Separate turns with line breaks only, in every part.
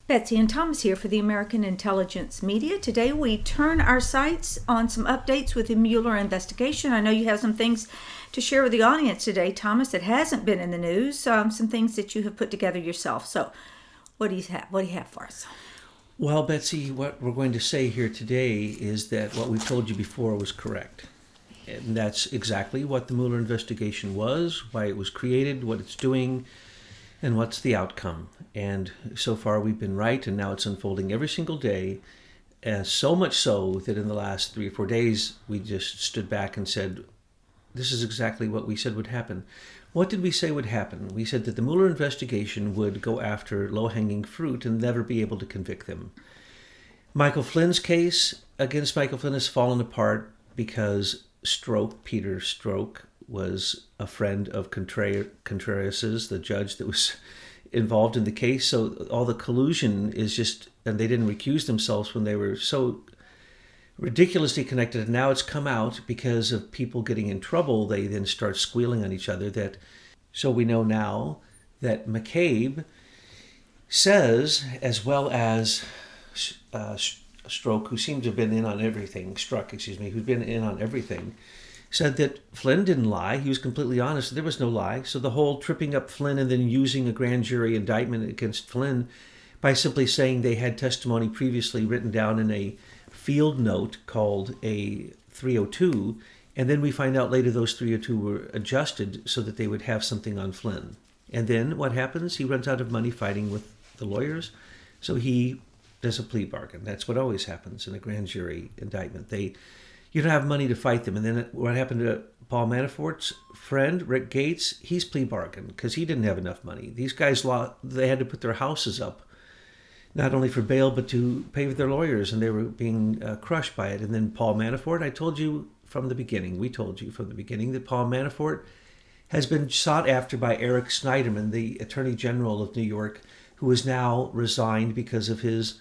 Betsy and Thomas here for the American Intelligence Media. Today we turn our sights on some updates with the Mueller investigation. I know you have some things to share with the audience today, Thomas, that hasn't been in the news, some things that you have put together yourself. So what do you have for us?
Well, Betsy, what we're going to say here today is that what we told you before was correct. And that's exactly what the Mueller investigation was, why it was created, what it's doing, and what's the outcome. And so far we've been right, and now it's unfolding every single day. So much so that in the last 3 or 4 days, we just stood back and said, this is exactly what we said would happen. What did we say would happen? We said that the Mueller investigation would go after low-hanging fruit and never be able to convict them. Michael Flynn's case against Michael Flynn has fallen apart because Peter Strzok, was a friend of Contreras', the judge that was involved in the case. So all the collusion is just, and they didn't recuse themselves when they were so ridiculously connected. And now it's come out because of people getting in trouble. They then start squealing on each other. So we know now that McCabe says, as well as Strzok, who seemed to have been in on everything, who'd been in on everything, said that Flynn didn't lie. He was completely honest. There was no lie. So the whole tripping up Flynn and then using a grand jury indictment against Flynn by simply saying they had testimony previously written down in a field note called a 302, and then we find out later those 302 were adjusted so that they would have something on Flynn. And then what happens? He runs out of money fighting with the lawyers, so he does a plea bargain. That's what always happens in a grand jury indictment. You don't have money to fight them. And then what happened to Paul Manafort's friend, Rick Gates, he's plea bargained because he didn't have enough money. These guys, they had to put their houses up, not only for bail, but to pay for their lawyers, and they were being crushed by it. And then Paul Manafort, we told you from the beginning that Paul Manafort has been sought after by Eric Schneiderman, the Attorney General of New York, who has now resigned because of his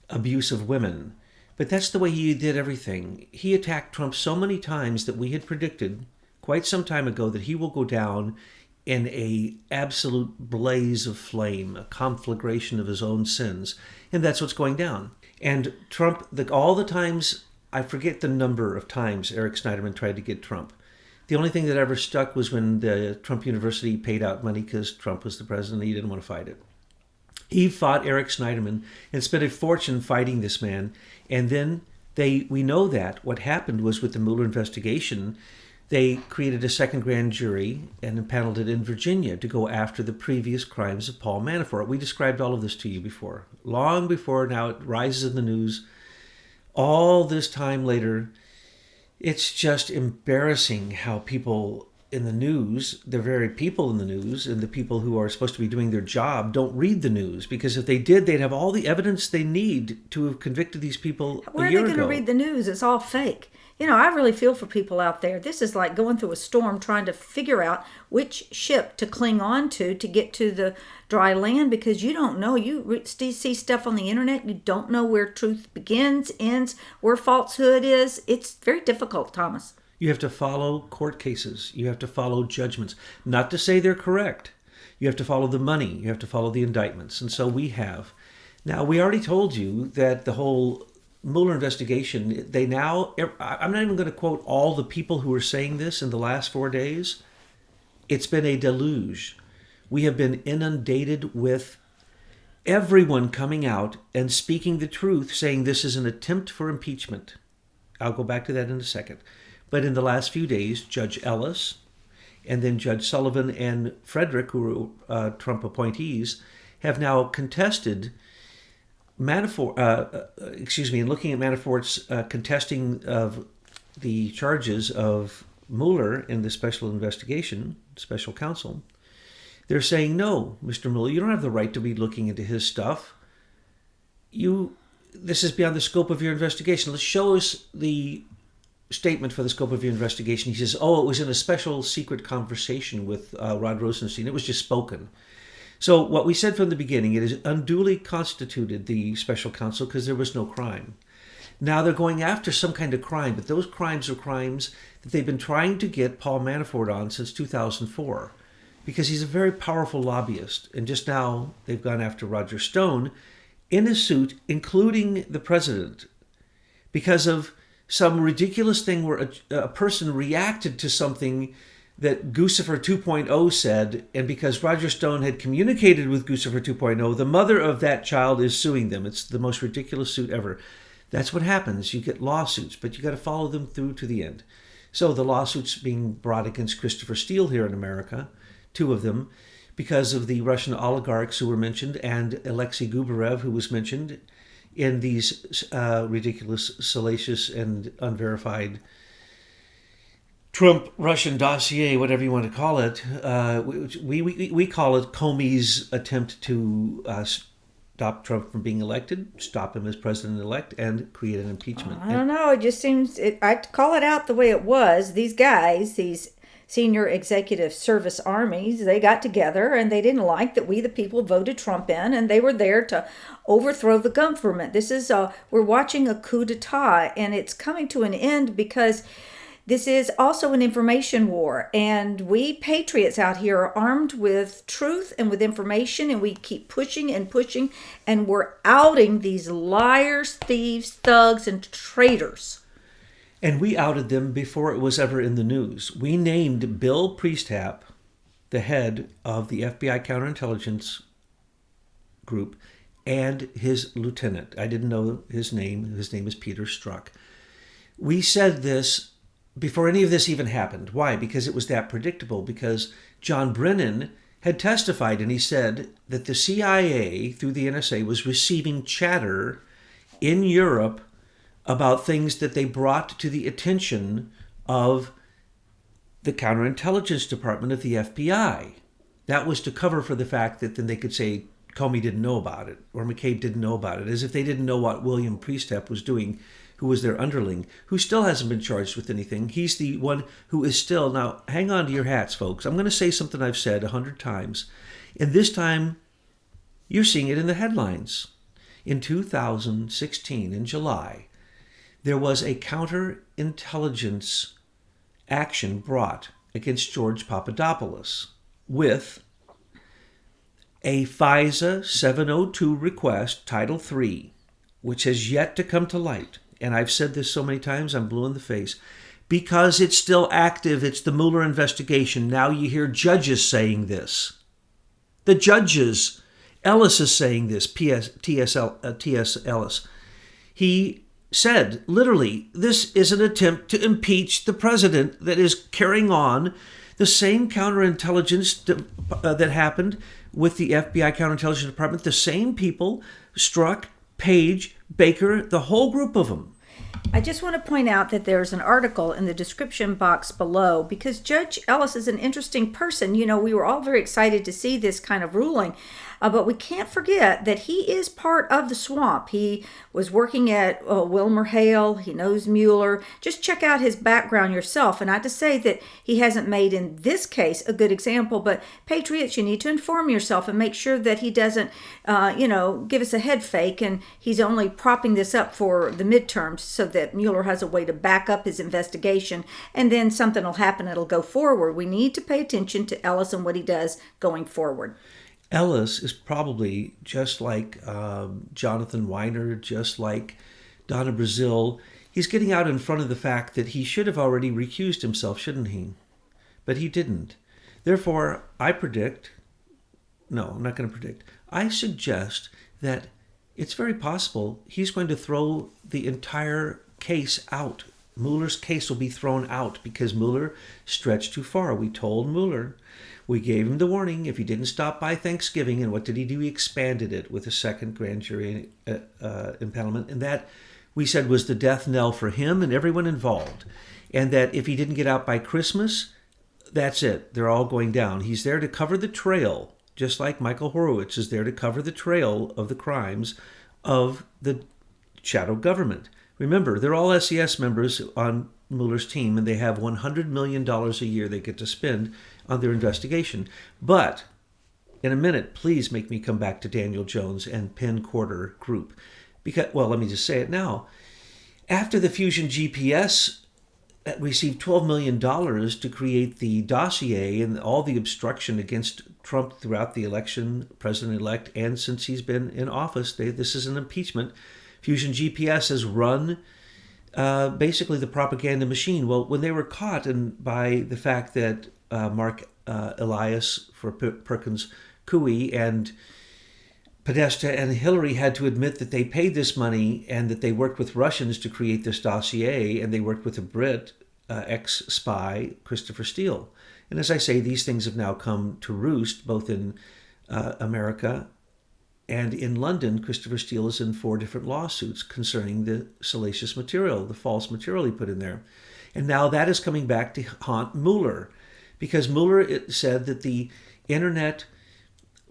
abuse of women. But that's the way he did everything. He attacked Trump so many times that we had predicted quite some time ago that he will go down in a absolute blaze of flame, a conflagration of his own sins. And that's what's going down. And Trump, all the times, I forget the number of times Eric Schneiderman tried to get Trump. The only thing that ever stuck was when the Trump University paid out money because Trump was the president and he didn't want to fight it. He fought Eric Schneiderman and spent a fortune fighting this man. And then we know that what happened was with the Mueller investigation, they created a second grand jury and impaneled it in Virginia to go after the previous crimes of Paul Manafort. We described all of this to you before, long before. Now it rises in the news. All this time later, it's just embarrassing how people in the news, the very people in the news and the people who are supposed to be doing their job don't read the news, because if they did, they'd have all the evidence they need to have convicted these people
Where
a year ago.
Where are they going to read the news? It's all fake. I really feel for people out there. This is like going through a storm trying to figure out which ship to cling on to get to the dry land, because you don't know. You see stuff on the internet. You don't know where truth begins, ends, where falsehood is. It's very difficult, Thomas.
You have to follow court cases. You have to follow judgments. Not to say they're correct. You have to follow the money. You have to follow the indictments. And so we have. Now, we already told you that the whole Mueller investigation, I'm not even going to quote all the people who were saying this in the last 4 days. It's been a deluge. We have been inundated with everyone coming out and speaking the truth, saying this is an attempt for impeachment. I'll go back to that in a second. But in the last few days, Judge Ellis and then Judge Sullivan and Frederick, who are Trump appointees, have now contested Manafort, and looking at Manafort's contesting of the charges of Mueller in the special investigation, special counsel. They're saying, no, Mr. Mueller, you don't have the right to be looking into his stuff. This is beyond the scope of your investigation. Let's show us the statement for the scope of your investigation. He says, it was in a special secret conversation with Rod Rosenstein. It was just spoken. So what we said from the beginning, it is unduly constituted the special counsel because there was no crime. Now they're going after some kind of crime, but those crimes are crimes that they've been trying to get Paul Manafort on since 2004 because he's a very powerful lobbyist. And just now they've gone after Roger Stone, in a suit, including the president, because of some ridiculous thing where a person reacted to something that Guccifer 2.0 said, and because Roger Stone had communicated with Guccifer 2.0, the mother of that child is suing them. It's the most ridiculous suit ever. That's what happens. You get lawsuits, but you got to follow them through to the end. So the lawsuits being brought against Christopher Steele here in America, 2 of them, because of the Russian oligarchs who were mentioned, and Alexei Gubarev, who was mentioned in these ridiculous, salacious, and unverified Trump Russian dossier, whatever you want to call it. We call it Comey's attempt to stop Trump from being elected, stop him as president-elect, and create an impeachment.
I don't know. It just seems, I call it out the way it was. These guys, these senior executive service armies, they got together and they didn't like that we, the people, voted Trump in, and they were there to overthrow the government. This is, we're watching a coup d'etat, and it's coming to an end because this is also an information war, and we patriots out here are armed with truth and with information, and we keep pushing and pushing, and we're outing these liars, thieves, thugs, and traitors.
And we outed them before it was ever in the news. We named Bill Priestap, the head of the FBI counterintelligence group, and his lieutenant. I didn't know his name. His name is Peter Strzok. We said this before any of this even happened. Why? Because it was that predictable. Because John Brennan had testified, and he said that the CIA, through the NSA, was receiving chatter in Europe about things that they brought to the attention of the counterintelligence department of the FBI. That was to cover for the fact that then they could say Comey didn't know about it, or McCabe didn't know about it, as if they didn't know what William Priestap was doing, who was their underling, who still hasn't been charged with anything. He's the one who is still... Now, hang on to your hats, folks. I'm going to say something I've said 100 times. And this time, you're seeing it in the headlines. In 2016, in July, there was a counterintelligence action brought against George Papadopoulos with a FISA 702 request, Title III, which has yet to come to light. And I've said this so many times, I'm blue in the face. Because it's still active, it's the Mueller investigation. Now you hear judges saying this. The judges, Ellis is saying this, T.S. Ellis. He said, literally, this is an attempt to impeach the president that is carrying on the same counterintelligence that happened with the FBI counterintelligence department. The same people, Strzok, Page, Baker, the whole group of them.
I just want to point out that there's an article in the description box below, because Judge Ellis is an interesting person. You know, we were all very excited to see this kind of ruling, but we can't forget that he is part of the swamp. He was working at WilmerHale. He knows Mueller. Just check out his background yourself. And not to say that he hasn't made, in this case, a good example, but patriots, you need to inform yourself and make sure that he doesn't, give us a head fake, and he's only propping this up for the midterms so that Mueller has a way to back up his investigation, and then something will happen, it'll go forward. We need to pay attention to Ellis and what he does going forward.
Ellis is probably just like Jonathan Weiner, just like Donna Brazil. He's getting out in front of the fact that he should have already recused himself, shouldn't he? But he didn't. Therefore, I'm not going to predict. I suggest that it's very possible he's going to throw the entire case out. Mueller's case will be thrown out because Mueller stretched too far. We told Mueller, we gave him the warning, if he didn't stop by Thanksgiving, and what did he do? He expanded it with a second grand jury impanelment, and that, we said, was the death knell for him and everyone involved. And that if he didn't get out by Christmas, that's it. They're all going down. He's there to cover the trail, just like Michael Horowitz is there to cover the trail of the crimes of the shadow government. Remember, they're all SES members on Mueller's team, and they have $100 million a year they get to spend on their investigation. But in a minute, please make me come back to Daniel Jones and Penn Quarter Group. Because, well, let me just say it now. After the Fusion GPS received $12 million to create the dossier and all the obstruction against Trump throughout the election, president-elect, and since he's been in office. This is an impeachment. Fusion GPS has run basically the propaganda machine. Well, when they were caught and by the fact that Mark Elias for Perkins Coie and Podesta and Hillary had to admit that they paid this money and that they worked with Russians to create this dossier, and they worked with a Brit, ex-spy, Christopher Steele. And as I say, these things have now come to roost, both in America and in London. Christopher Steele is in 4 different lawsuits concerning the salacious material, the false material he put in there. And now that is coming back to haunt Mueller, because Mueller said that the Internet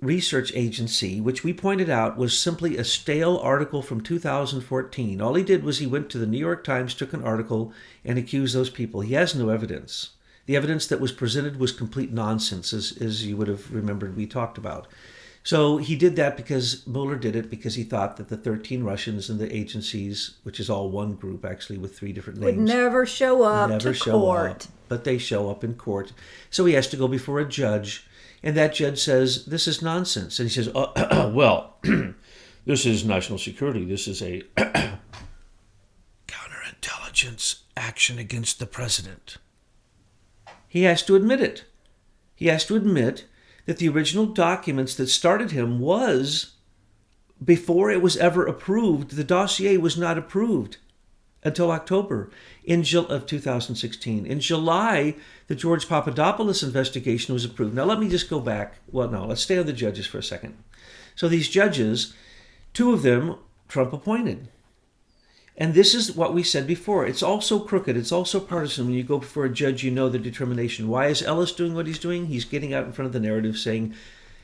Research Agency, which we pointed out was simply a stale article from 2014. All he did was he went to the New York Times, took an article, and accused those people. He has no evidence. The evidence that was presented was complete nonsense, as you would have remembered we talked about. So he did that because Mueller did it because he thought that the 13 Russians in the agencies, which is all one group actually with 3 different names,
would never show up to court.
But they show up in court. So he has to go before a judge. And that judge says, this is nonsense. And he says, well, this is national security. This is a counterintelligence action against the president. He has to admit it. He has to admit that the original documents that started him was, before it was ever approved, the dossier was not approved until October of 2016. In July, the George Papadopoulos investigation was approved. Now, let me just go back. Well, no, let's stay on the judges for a second. So these judges, 2 of them, Trump appointed. And this is what we said before. It's also crooked. It's also partisan. When you go before a judge, you know the determination. Why is Ellis doing what he's doing? He's getting out in front of the narrative saying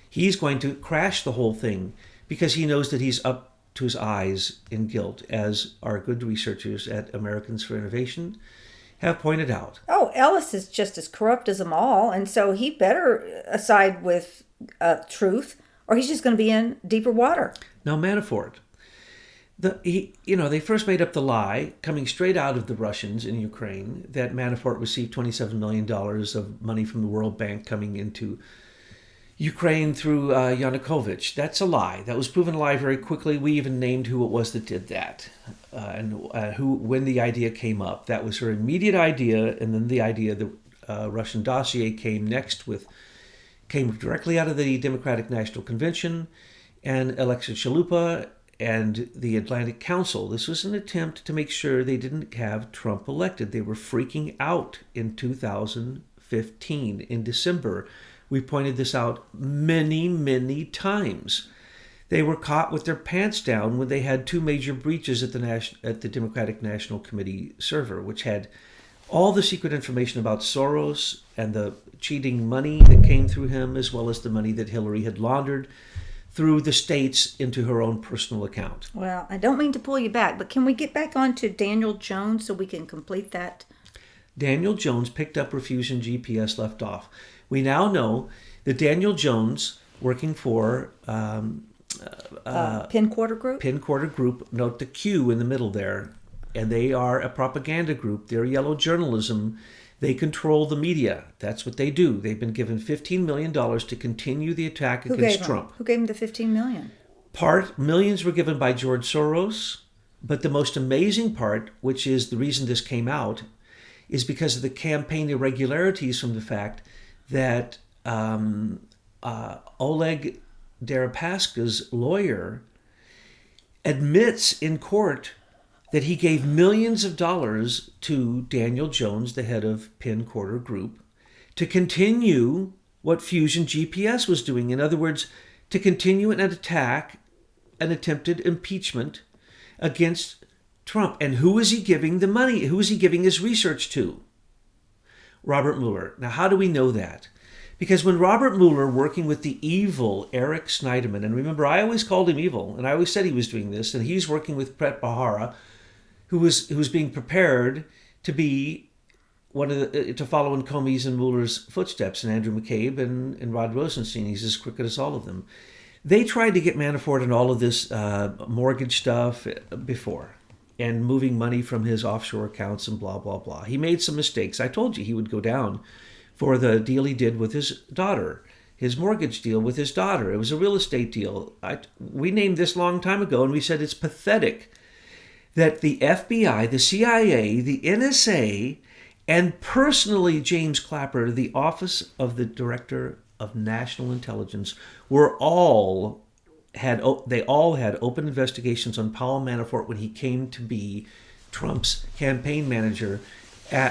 he's going to crash the whole thing because he knows that he's up to his eyes in guilt, as our good researchers at Americans for Innovation have pointed out.
Oh, Ellis is just as corrupt as them all, and so he better side with truth, or he's just going to be in deeper water.
Now, Manafort, they first made up the lie, coming straight out of the Russians in Ukraine, that Manafort received $27 million of money from the World Bank coming into Ukraine through Yanukovych. That's a lie. That was proven a lie very quickly. We even named who it was that did that, when the idea came up. That was her immediate idea, and then the idea the Russian dossier came directly out of the Democratic National Convention and Alexei Chalupa and the Atlantic Council. This was an attempt to make sure they didn't have Trump elected. They were freaking out in 2015 in December. We pointed this out many, many times. They were caught with their pants down when they had 2 major breaches at the Democratic National Committee server, which had all the secret information about Soros and the cheating money that came through him, as well as the money that Hillary had laundered through the states into her own personal account.
Well, I don't mean to pull you back, but can we get back on to Daniel Jones so we can complete that?
Daniel Jones picked up where Fusion GPS left off. We now know that Daniel Jones, working for
Penn Quarter Group?
Penn Quarter Group, note the Q in the middle there, and they are a propaganda group. They're yellow journalism. They control the media. That's what they do. They've been given $15 million to continue the attack against Trump.
Who gave him the $15 million?
Millions were given by George Soros, but the most amazing part, which is the reason this came out, is because of the campaign irregularities from the fact that Oleg Deripaska's lawyer admits in court that he gave millions of dollars to Daniel Jones, the head of Penn Quarter Group, to continue what Fusion GPS was doing. In other words, to continue an attack, an attempted impeachment against Trump. And who is he giving the money? Who is he giving his research to? Robert Mueller. Now, how do we know that? Because when Robert Mueller, working with the evil Eric Schneiderman, and remember, I always called him evil, and I always said he was doing this, and he's working with Pret Bharara, who was being prepared to be to follow in Comey's and Mueller's footsteps, and Andrew McCabe and Rod Rosenstein. He's as crooked as all of them. They tried to get Manafort and all of this mortgage stuff before. and moving money from his offshore accounts and blah, blah, blah. He made some mistakes. I told you he would go down for the deal he did with his daughter, his mortgage deal with his daughter. It was a real estate deal. We named this a long time ago, and we said it's pathetic that the FBI, the CIA, the NSA, and personally James Clapper, the Office of the Director of National Intelligence, they all had open investigations on Paul Manafort when he came to be Trump's campaign manager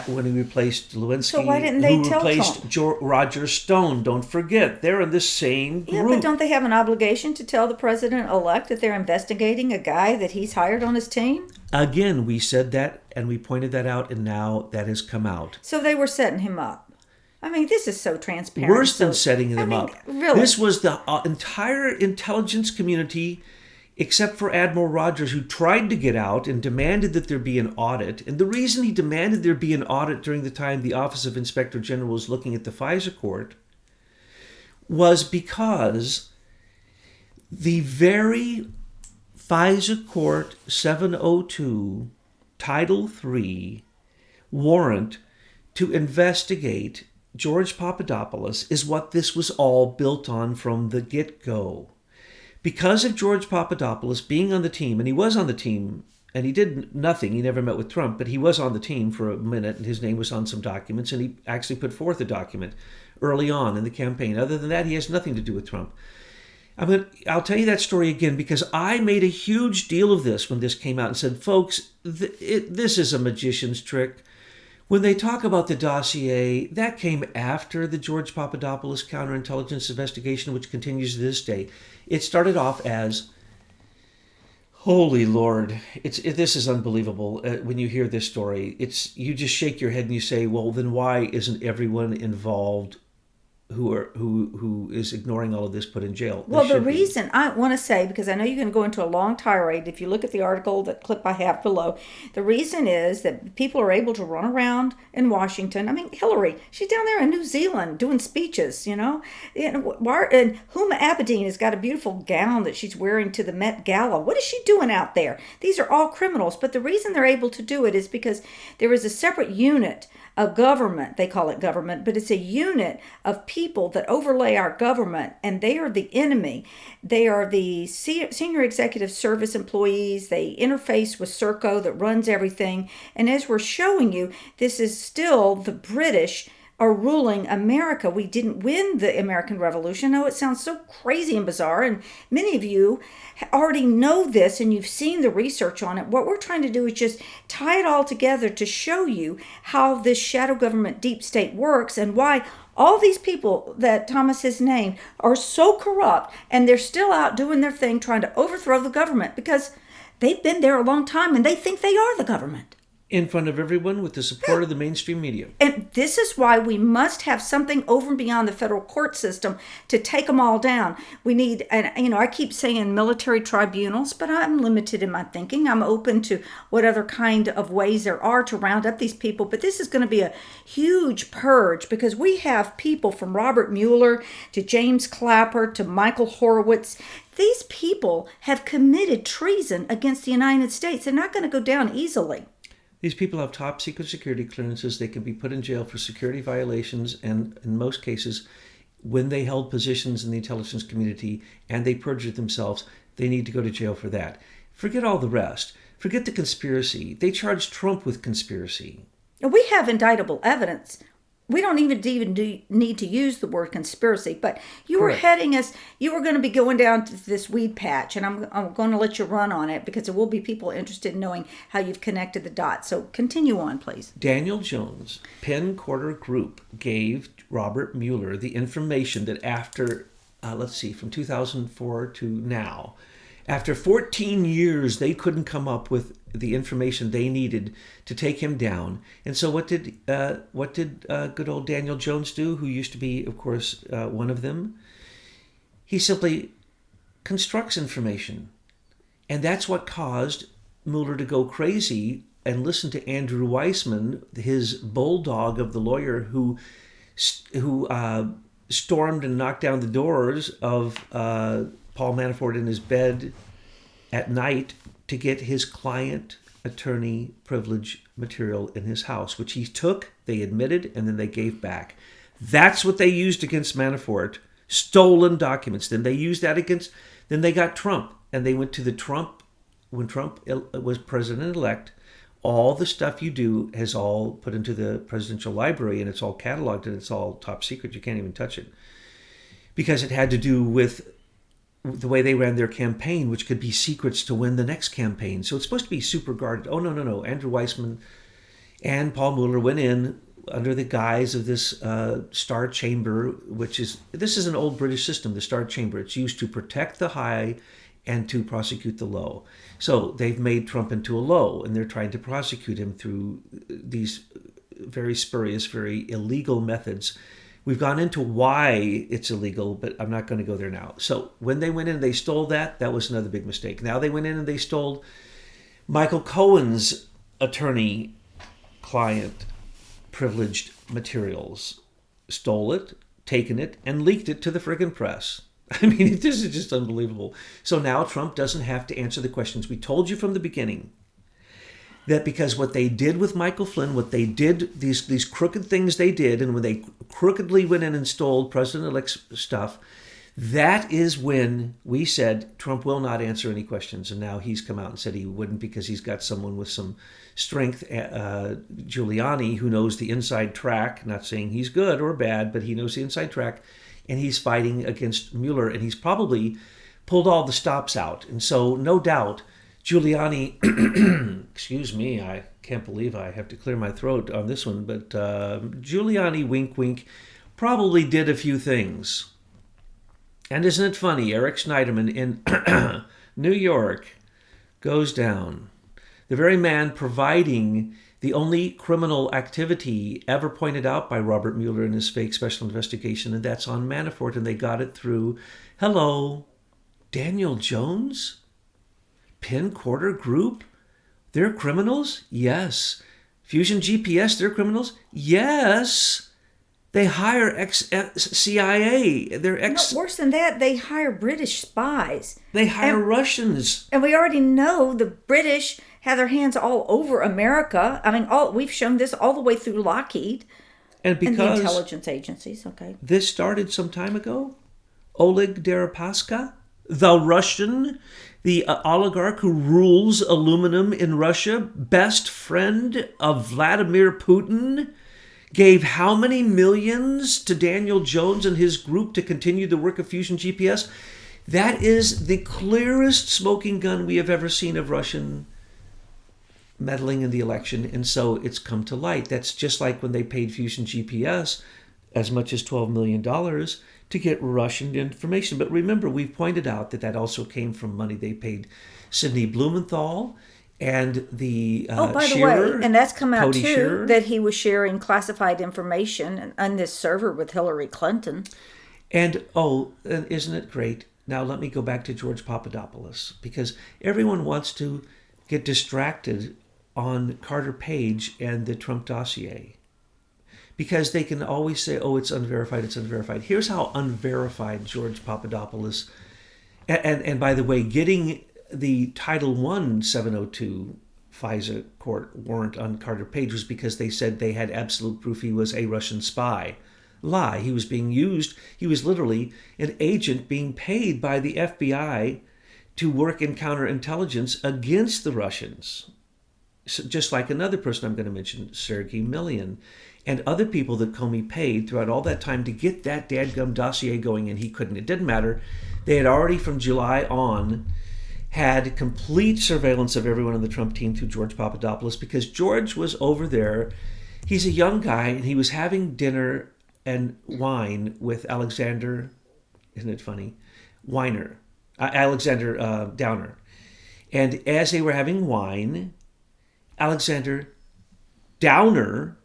when he replaced Lewinsky.
So why didn't they tell
replaced Roger Stone? Don't forget, they're in the same group.
Yeah, but don't they have an obligation to tell the president-elect that they're investigating a guy that he's hired on his team?
Again, we said that and we pointed that out, and now that has come out.
So they were setting him up. I mean, this is so transparent.
Worse than setting them up.
Really?
This was the entire intelligence community, except for Admiral Rogers, who tried to get out and demanded that there be an audit. And the reason he demanded there be an audit during the time the Office of Inspector General was looking at the FISA court was because the very FISA Court 702 Title III warrant to investigate George Papadopoulos is what this was all built on from the get-go. Because of George Papadopoulos being on the team, and he was on the team, and he did nothing, he never met with Trump, but he was on the team for a minute, and his name was on some documents, and he actually put forth a document early on in the campaign. Other than that, he has nothing to do with Trump. I'll tell you that story again because I made a huge deal of this when this came out and said, folks, this is a magician's trick. When they talk about the dossier, that came after the George Papadopoulos counterintelligence investigation, which continues to this day. It started off as, holy Lord, this is unbelievable. When you hear this story, you just shake your head and you say, well, then why isn't everyone involved who is ignoring all of this put in jail?
Well, the reason I want to say, because I know you're going to go into a long tirade, if you look at the article, that clip I have below, the reason is that people are able to run around in Washington. I mean, Hillary, she's down there in New Zealand doing speeches, and Huma Abedin has got a beautiful gown that she's wearing to the Met Gala. What is she doing out there? These are all criminals, but the reason they're able to do it is because there is a separate unit of government, they call it government, but it's a unit of people that overlay our government, and they are the enemy. They are the senior executive service employees. They interface with Serco that runs everything. And as we're showing you, this is still the British are ruling America. We didn't win the American Revolution. Oh, it sounds so crazy and bizarre, and many of you already know this and you've seen the research on it. What we're trying to do is just tie it all together to show you how this shadow government deep state works and why all these people that Thomas has named are so corrupt, and they're still out doing their thing trying to overthrow the government because they've been there a long time and they think they are the government.
In front of everyone with the support of the mainstream media.
And this is why we must have something over and beyond the federal court system to take them all down. We need, and I keep saying military tribunals, but I'm limited in my thinking. I'm open to what other kind of ways there are to round up these people. But this is going to be a huge purge because we have people from Robert Mueller to James Clapper to Michael Horowitz. These people have committed treason against the United States. They're not going to go down easily.
These people have top secret security clearances. They can be put in jail for security violations, and in most cases, when they held positions in the intelligence community and they perjured themselves, they need to go to jail for that. Forget all the rest. Forget the conspiracy. They charged Trump with conspiracy.
We have indictable evidence. We don't even need to use the word conspiracy, but you were heading us, you were going to be going down to this weed patch, and I'm going to let you run on it because there will be people interested in knowing how you've connected the dots. So continue on, please.
Daniel Jones, Penn Quarter Group, gave Robert Mueller the information that after, from 2004 to now, after 14 years, they couldn't come up with the information they needed to take him down. And so what did good old Daniel Jones do, who used to be, of course, one of them? He simply constructs information. And that's what caused Mueller to go crazy and listen to Andrew Weissman, his bulldog of the lawyer who stormed and knocked down the doors of Paul Manafort in his bed at night to get his client attorney privilege material in his house, which he took, they admitted, and then they gave back. That's what they used against Manafort, stolen documents. Then they used that then they got Trump, and they went to when Trump was president-elect, all the stuff you do is all put into the presidential library, and it's all cataloged, and it's all top secret. You can't even touch it. Because it had to do with the way they ran their campaign, which could be secrets to win the next campaign. So it's supposed to be super guarded. Oh, no. Andrew Weissman and Paul Mueller went in under the guise of this Star Chamber, this is an old British system, the Star Chamber. It's used to protect the high and to prosecute the low. So they've made Trump into a low, and they're trying to prosecute him through these very spurious, very illegal methods. We've gone into why it's illegal, but I'm not going to go there now. So when they went in and they stole that was another big mistake. Now they went in and they stole Michael Cohen's attorney-client privileged materials, stole it, taken it, and leaked it to the friggin' press. I mean, this is just unbelievable. So now Trump doesn't have to answer the questions. We told you from the beginning that because what they did with Michael Flynn, what they did, these crooked things they did, and when they crookedly went in and stole President-elect's stuff, that is when we said Trump will not answer any questions. And now he's come out and said he wouldn't because he's got someone with some strength, Giuliani, who knows the inside track, not saying he's good or bad, but he knows the inside track, and he's fighting against Mueller, and he's probably pulled all the stops out. And so no doubt Giuliani, excuse me, I can't believe I have to clear my throat on this one, but Giuliani, wink, wink, probably did a few things. And isn't it funny? Eric Schneiderman in New York goes down. The very man providing the only criminal activity ever pointed out by Robert Mueller in his fake special investigation, and that's on Manafort, and they got it through, Daniel Jones? Penn Quarter Group? They're criminals? Yes. Fusion GPS, they're criminals? Yes. They hire ex-CIA. They're ex...
No, worse than that, they hire British spies.
They hire Russians.
And we already know the British have their hands all over America. I mean, we've shown this all the way through Lockheed
and
the intelligence agencies. Okay,
this started some time ago. Oleg Deripaska, the Russian, the oligarch who rules aluminum in Russia, best friend of Vladimir Putin, gave how many millions to Daniel Jones and his group to continue the work of Fusion GPS? That is the clearest smoking gun we have ever seen of Russian meddling in the election, and so it's come to light. That's just like when they paid Fusion GPS as much as $12 million to get Russian information. But remember, we've pointed out that also came from money they paid Sidney Blumenthal and the
by
Shearer,
the way, and that's come out
Cody
too,
Shearer.
that he was sharing classified information on this server with Hillary Clinton.
And isn't it great? Now let me go back to George Papadopoulos, because everyone wants to get distracted on Carter Page and the Trump dossier, because they can always say, it's unverified, it's unverified. Here's how unverified George Papadopoulos, and by the way, getting the Title I 702 FISA court warrant on Carter Page was because they said they had absolute proof he was a Russian spy. Lie. He was being used. He was literally an agent being paid by the FBI to work in counterintelligence against the Russians. So just like another person I'm going to mention, Sergei Millian, and other people that Comey paid throughout all that time to get that dadgum dossier going, and he couldn't. It didn't matter. They had already, from July on, had complete surveillance of everyone on the Trump team through George Papadopoulos, because George was over there. He's a young guy, and he was having dinner and wine with Alexander, isn't it funny? Alexander Downer. And as they were having wine, Alexander Downer,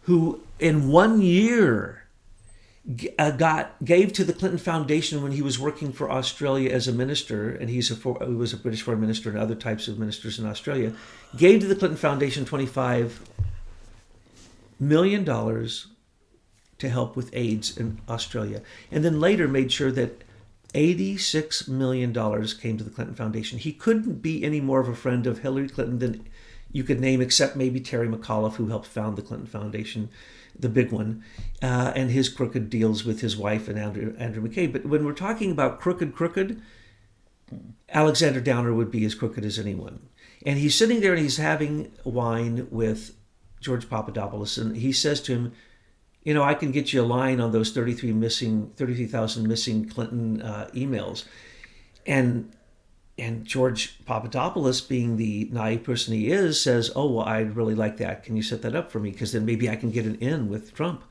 who in 1 year gave to the Clinton Foundation when he was working for Australia as a minister, and he was a British foreign minister and other types of ministers in Australia, gave to the Clinton Foundation $25 million to help with AIDS in Australia, and then later made sure that $86 million came to the Clinton Foundation. He couldn't be any more of a friend of Hillary Clinton than you could name, except maybe Terry McAuliffe, who helped found the Clinton Foundation, the big one, and his crooked deals with his wife and Andrew McCabe. But when we're talking about crooked, Alexander Downer would be as crooked as anyone. And he's sitting there and he's having wine with George Papadopoulos, and he says to him, I can get you a line on those 33,000 missing Clinton emails. And George Papadopoulos, being the naive person he is, says, oh, well, I'd really like that. Can you set that up for me? Because then maybe I can get an in with Trump.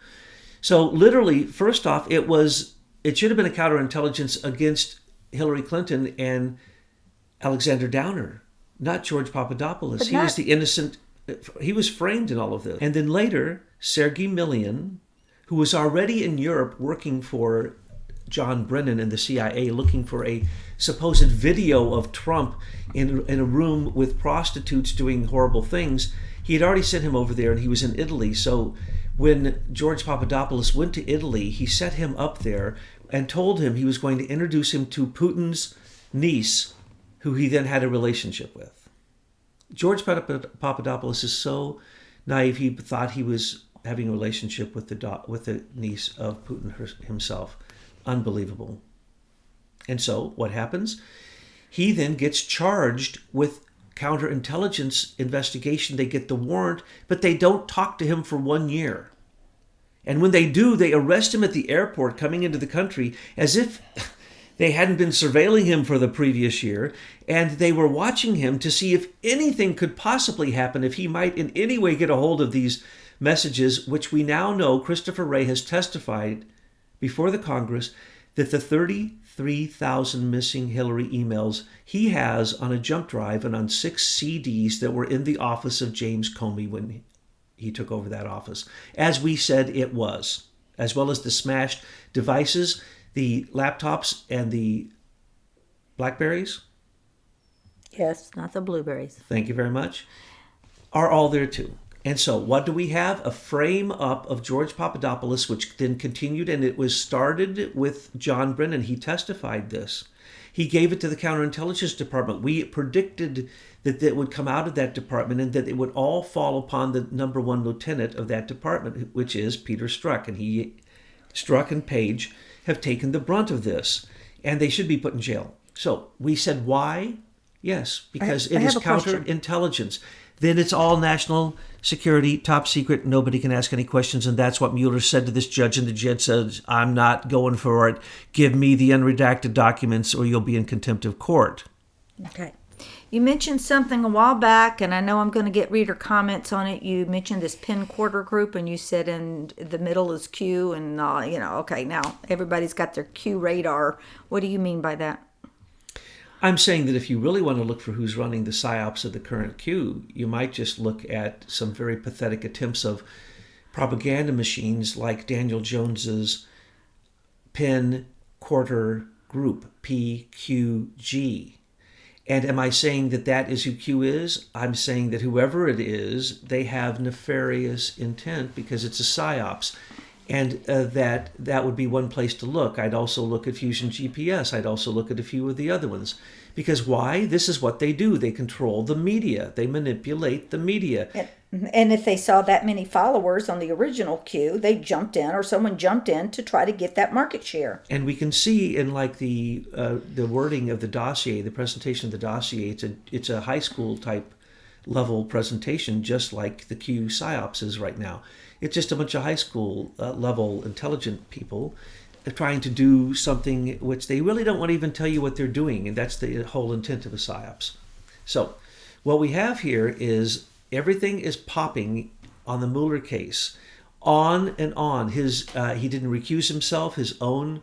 So literally, first off, it should have been a counterintelligence against Hillary Clinton and Alexander Downer, not George Papadopoulos. He was the innocent. He was framed in all of this. And then later, Sergei Milian, who was already in Europe working for John Brennan and the CIA, looking for a supposed video of Trump in a room with prostitutes doing horrible things. He had already sent him over there, and he was in Italy. So when George Papadopoulos went to Italy, he set him up there and told him he was going to introduce him to Putin's niece, who he then had a relationship with. George Papadopoulos is so naive, he thought he was having a relationship with the niece of Putin himself. Unbelievable. And so what happens? He then gets charged with counterintelligence investigation. They get the warrant, but they don't talk to him for 1 year. And when they do, they arrest him at the airport coming into the country as if they hadn't been surveilling him for the previous year, and they were watching him to see if anything could possibly happen, if he might in any way get a hold of these messages, which we now know Christopher Wray has testified before the Congress that the 33,000 missing Hillary emails he has on a jump drive and on 6 CDs that were in the office of James Comey when he took over that office, as we said it was, as well as the smashed devices, the laptops and the Blackberries.
Yes, not the blueberries.
Thank you very much. Are all there too. And so what do we have? A frame up of George Papadopoulos, which then continued, and it was started with John Brennan. He testified this. He gave it to the Counterintelligence Department. We predicted that it would come out of that department and that it would all fall upon the number one lieutenant of that department, which is Peter Strzok. And Strzok and Page have taken the brunt of this, and they should be put in jail. So we said, why? Yes, because it is counterintelligence. Then it's all national security, top secret. Nobody can ask any questions. And that's what Mueller said to this judge. And the judge says, I'm not going for it. Give me the unredacted documents or you'll be in contempt of court.
Okay. You mentioned something a while back, and I know I'm going to get reader comments on it. You mentioned this pin quarter group, and you said in the middle is Q, and, okay, now everybody's got their Q radar. What do you mean by that?
I'm saying that if you really want to look for who's running the psyops of the current Q, you might just look at some very pathetic attempts of propaganda machines like Daniel Jones's pin quarter group, PQG. And am I saying that that is who Q is? I'm saying that whoever it is, they have nefarious intent because it's a psyops. And that would be one place to look. I'd also look at Fusion GPS. I'd also look at a few of the other ones. Because why? This is what they do. They control the media. They manipulate the media.
And if they saw that many followers on the original Q, they jumped in, or someone jumped in to try to get that market share.
And we can see in like the wording of the dossier, the presentation of the dossier, it's a high school type level presentation, just like the Q psyops is right now. It's just a bunch of high school level intelligent people trying to do something which they really don't want to even tell you what they're doing. And that's the whole intent of a psyops. So what we have here is everything is popping on the Mueller case, on and on. He didn't recuse himself. His own.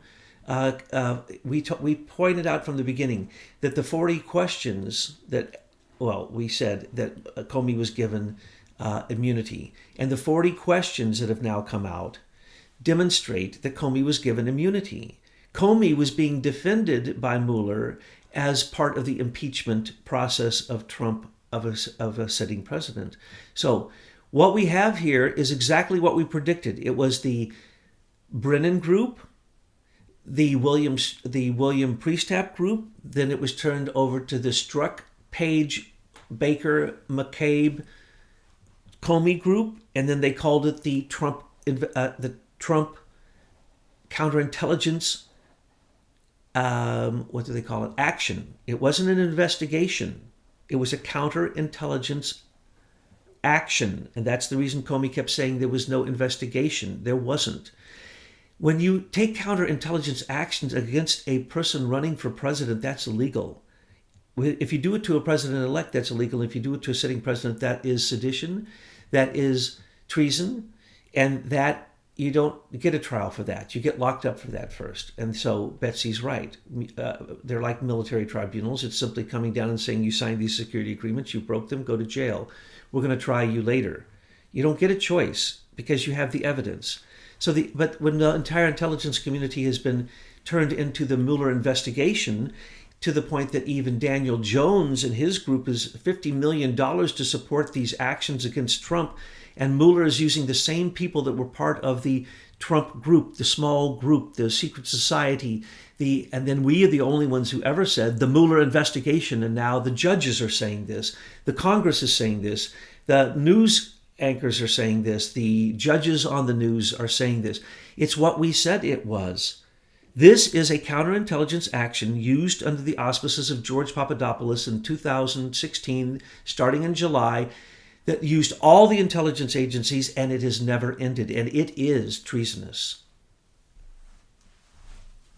We pointed out from the beginning that the 40 questions we said that Comey was given immunity, and the 40 questions that have now come out demonstrate that Comey was given immunity. Comey was being defended by Mueller as part of the impeachment process of Trump, of a sitting president. So what we have here is exactly what we predicted. It was the Brennan group, the William Priestap group, then it was turned over to the Strzok Page Baker, McCabe, Comey group, and then they called it the Trump counterintelligence. What do they call it? Action. It wasn't an investigation. It was a counterintelligence action, and that's the reason Comey kept saying there was no investigation. There wasn't. When you take counterintelligence actions against a person running for president, that's illegal. If you do it to a president-elect, that's illegal. If you do it to a sitting president, that is sedition, that is treason, and that you don't get a trial for that. You get locked up for that first. And so Betsy's right. They're like military tribunals. It's simply coming down and saying you signed these security agreements, you broke them, go to jail. We're going to try you later. You don't get a choice because you have the evidence. But when the entire intelligence community has been turned into the Mueller investigation, to the point that even Daniel Jones and his group is $50 million to support these actions against Trump, and Mueller is using the same people that were part of the Trump group, the small group, the secret society, and then we are the only ones who ever said the Mueller investigation, and now the judges are saying this, the Congress is saying this, the news anchors are saying this, the judges on the news are saying this. It's what we said it was. This is a counterintelligence action used under the auspices of George Papadopoulos in 2016, starting in July, that used all the intelligence agencies, and it has never ended, and it is treasonous.